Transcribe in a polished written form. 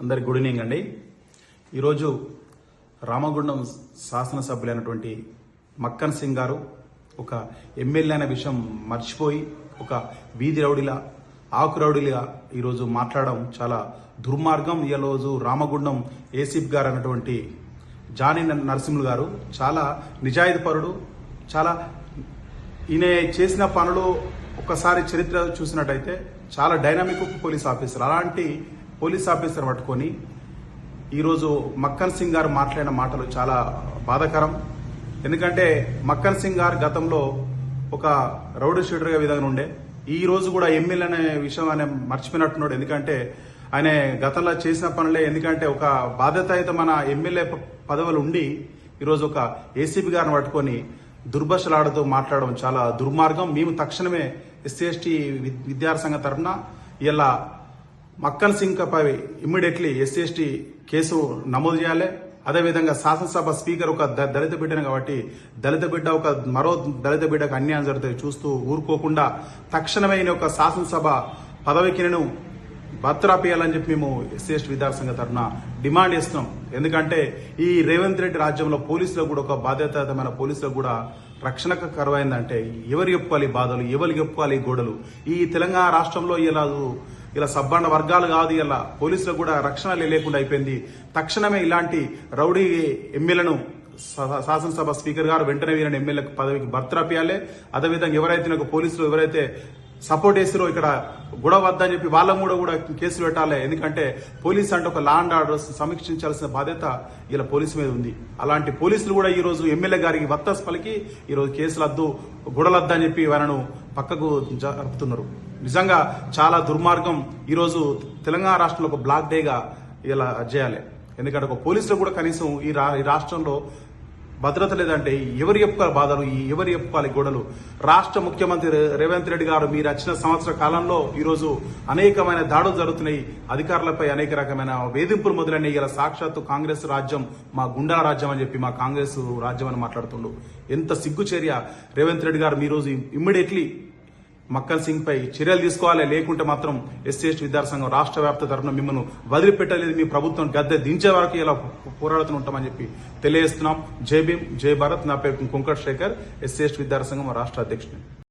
అందరికి good evening అండి. ఈరోజు రామగుండం శాసనసభ్యులైనటువంటి మక్కన్ సింగ్ గారు ఒక ఎమ్మెల్యే అనే విషయం మర్చిపోయి ఒక వీధి రౌడీలా ఆకు రౌడీలా ఈరోజు మాట్లాడడం చాలా దుర్మార్గం. ఈరోజు రామగుండం ఏసీపీ గారు అన్నటువంటి జానీ నరసింహులు గారు చాలా నిజాయితీపరుడు. చాలా ఈయన చేసిన పనులు ఒక్కసారి చరిత్ర చూసినట్టయితే చాలా డైనామిక్ పోలీస్ ఆఫీసర్. అలాంటి పోలీస్ ఆఫీసర్ పట్టుకొని ఈరోజు మక్కన్ సింగ్ గారు మాట్లాడిన మాటలు చాలా బాధాకరం. ఎందుకంటే మక్కన్ సింగ్ గారు గతంలో ఒక రౌడీ షీటర్గా విధంగా ఉండే, ఈ రోజు కూడా ఎమ్మెల్యే అనే విషయం ఆయన మర్చిపోయినట్టున్నాడు. ఎందుకంటే ఆయన గతంలో చేసిన పనులే, ఎందుకంటే ఒక బాధ్యతాయుతమైన ఎమ్మెల్యే పదవులు ఉండి ఈరోజు ఒక ఏసీపీ గారిని పట్టుకొని దుర్భాషలాడుతూ మాట్లాడడం చాలా దుర్మార్గం. మేము తక్షణమే ఎస్సీ/ఎస్టీ విద్యార్థి సంఘం తరఫున ఇలా మక్కన్ సింగ్ పై ఇమ్మీడియట్లీ ఎస్సీ/ఎస్టీ కేసు నమోదు చేయాలి. అదేవిధంగా శాసనసభ స్పీకర్ ఒక దళిత బిడ్డను కాబట్టి దళిత బిడ్డ ఒక మరో దళిత బిడ్డకు అన్యాయం జరుగుతుంది చూస్తూ ఊరుకోకుండా తక్షణమే ఒక శాసనసభ పదవికి నేను భర్తరాపేయాలని చెప్పి మేము ఎస్సీ/ఎస్టీ విద్యార్థి సంఘం తరఫున డిమాండ్ చేస్తున్నాం. ఎందుకంటే ఈ రేవంత్ రెడ్డి రాజ్యంలో పోలీసులకు కూడా ఒక బాధ్యతాయుతమైన పోలీసులకు కూడా రక్షణ కరువైందంటే ఎవరు చెప్పుకోవాలి బాధలు, ఎవరు చెప్పుకోవాలి గోడలు. ఈ తెలంగాణ రాష్ట్రంలో ఇలా సబ్బండ వర్గాలు కాదు, ఇలా పోలీసులకు కూడా రక్షణ లేకుండా అయిపోయింది. తక్షణమే ఇలాంటి రౌడీ ఎమ్మెల్యేలను శాసనసభ స్పీకర్ గారు వెంటనే వీరిని ఎమ్మెల్యేలకు పదవికి భర్తరాపేయాలి. అదేవిధంగా ఎవరైతే పోలీసులు ఎవరైతే సపోర్ట్ చేస్తారో ఇక్కడ గొడవ వద్దని చెప్పి వాళ్ళ కూడా కేసులు పెట్టాలి. ఎందుకంటే పోలీస్ అంటే ఒక లా అండ్ ఆర్డర్ సమీక్షించాల్సిన బాధ్యత ఇలా పోలీసు మీద ఉంది. అలాంటి పోలీసులు కూడా ఈ రోజు ఎమ్మెల్యే గారికి వత్తాసు పలికి ఈరోజు కేసులు వద్దు, గొడవలు వద్దని చెప్పి వాళ్ళను పక్కకు జరుపుతున్నారు. నిజంగా చాలా దుర్మార్గం. ఈరోజు తెలంగాణ రాష్ట్రంలో ఒక బ్లాక్ డేగా ఇలా చేయాలి. ఎందుకంటే ఒక పోలీసులు కూడా కనీసం ఈ రాష్ట్రంలో భద్రత లేదంటే ఎవరు చెప్పుకోవాలి బాధలు, ఎవరు చెప్పుకోవాలి గొడవలు. రాష్ట్ర ముఖ్యమంత్రి రేవంత్ రెడ్డి గారు మీరు వచ్చిన సంవత్సర కాలంలో ఈరోజు అనేకమైన దాడులు జరుగుతున్నాయి. అధికారులపై అనేక రకమైన వేధింపులు మొదలైనవి. ఇలా సాక్షాత్తు కాంగ్రెస్ రాజ్యం మా గుండా రాజ్యం అని చెప్పి మా కాంగ్రెస్ రాజ్యం అని మాట్లాడుతుండు. ఎంత సిగ్గు చర్య రేవంత్ రెడ్డి గారు. మీ రోజు ఇమ్మీడియట్లీ మక్కన్ సింగ్ పై చర్యలు తీసుకోవాలి. లేకుంటే మాత్రం ఎస్సీ/ఎస్టీ విద్యార్థి సంఘం రాష్ట్ర వ్యాప్త తరఫున మిమ్మల్ని వదిలిపెట్టలేదు. మీ ప్రభుత్వం గద్దె దించే వరకు ఇలా పోరాడుతూ ఉంటామని చెప్పి తెలియజేస్తున్నాం. జై భీమ్, జై భారత్. నా పేరు కుంకట్ శేఖర్, ఎస్సీ/ఎస్టీ విద్యార్థి సంఘం రాష్ట్ర అధ్యక్షుడు.